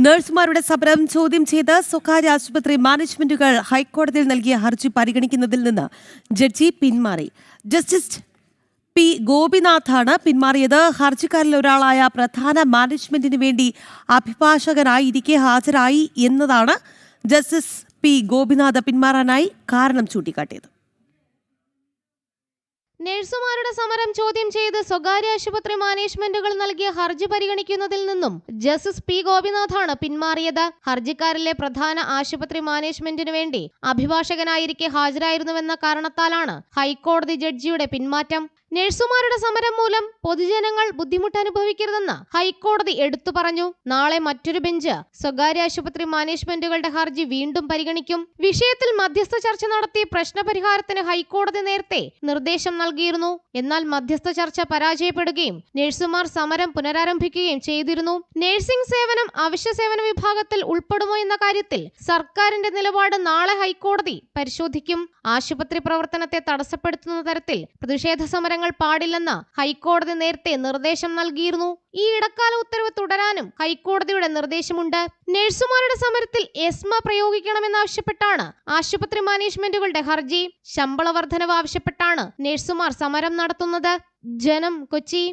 നഴ്സുമാരുടെ സമരം ചോദ്യം ചെയ്ത് സ്വകാര്യ ആശുപത്രി മാനേജ്മെന്റുകൾ ഹൈക്കോടതിയിൽ നൽകിയ ഹർജി പരിഗണിക്കുന്നതിൽ നിന്ന് ജഡ്ജി പിന്മാറി. Justice P ഗോപിനാഥാണ് പിന്മാറിയത്. ഹർജിക്കാരിൽ ഒരാളായ പ്രധാന മാനേജ്മെന്റിന് വേണ്ടി അഭിഭാഷകനായിരിക്കെ ഹാജരായി എന്നതാണ് ജസ്റ്റിസ് പി ഗോപിനാഥ് പിന്മാറാനായി കാരണം ചൂണ്ടിക്കാട്ടിയത്. നഴ്സുമാരുടെ സമരം ചോദ്യം ചെയ്ത് സ്വകാര്യ ആശുപത്രി മാനേജ്മെന്റുകൾ നൽകിയ ഹർജി പരിഗണിക്കുന്നതിൽ നിന്നും ജസ്റ്റിസ് പി ഗോപിനാഥാണ് പിന്മാറിയത്. ഹർജിക്കാരിലെ പ്രധാന ആശുപത്രി മാനേജ്മെന്റിനു വേണ്ടി അഭിഭാഷകനായിരിക്കെ ഹാജരായിരുന്നുവെന്ന കാരണത്താലാണ് ഹൈക്കോടതി ജഡ്ജിയുടെ പിന്മാറ്റം. നഴ്സുമാരുടെ സമരം മൂലം പൊതുജനങ്ങൾ ബുദ്ധിമുട്ടനുഭവിക്കരുതെന്ന് ഹൈക്കോടതി എടുത്തു പറഞ്ഞു. നാളെ മറ്റൊരു ബെഞ്ച് സ്വകാര്യ ആശുപത്രി മാനേജ്മെന്റുകളുടെ ഹർജി വീണ്ടും പരിഗണിക്കും. വിഷയത്തിൽ മധ്യസ്ഥ ചർച്ച നടത്തി പ്രശ്നപരിഹാരത്തിന് ഹൈക്കോടതി നേരത്തെ നിർദ്ദേശം നൽകിയിരുന്നു. എന്നാൽ മധ്യസ്ഥ ചർച്ച പരാജയപ്പെടുകയും നഴ്സുമാർ സമരം പുനരാരംഭിക്കുകയും ചെയ്തിരുന്നു. നഴ്സിംഗ് സേവനം അവശ്യ സേവന വിഭാഗത്തിൽ ഉൾപ്പെടുമോ എന്ന കാര്യത്തിൽ സർക്കാരിന്റെ നിലപാട് നാളെ ഹൈക്കോടതി പരിശോധിക്കും. ആശുപത്രി പ്രവർത്തനത്തെ തടസ്സപ്പെടുത്തുന്ന തരത്തിൽ പ്രതിഷേധ സമരങ്ങൾ പാടില്ലെന്ന് ഹൈക്കോടതി നേരത്തെ നിർദ്ദേശം നൽകിയിരുന്നു. ഈ ഇടക്കാല ഉത്തരവ് തുടരാനും ഹൈക്കോടതിയുടെ നിർദ്ദേശമുണ്ട്. നഴ്സുമാരുടെ സമരത്തിൽ എസ്മ പ്രയോഗിക്കണമെന്നാവശ്യപ്പെട്ടാണ് ആശുപത്രി മാനേജ്മെന്റുകളുടെ ഹർജി. ശമ്പള വർധനവ് ആവശ്യപ്പെട്ടാണ് നഴ്സുമാർ സമരം നടത്തുന്നത്. ജനം, കൊച്ചി.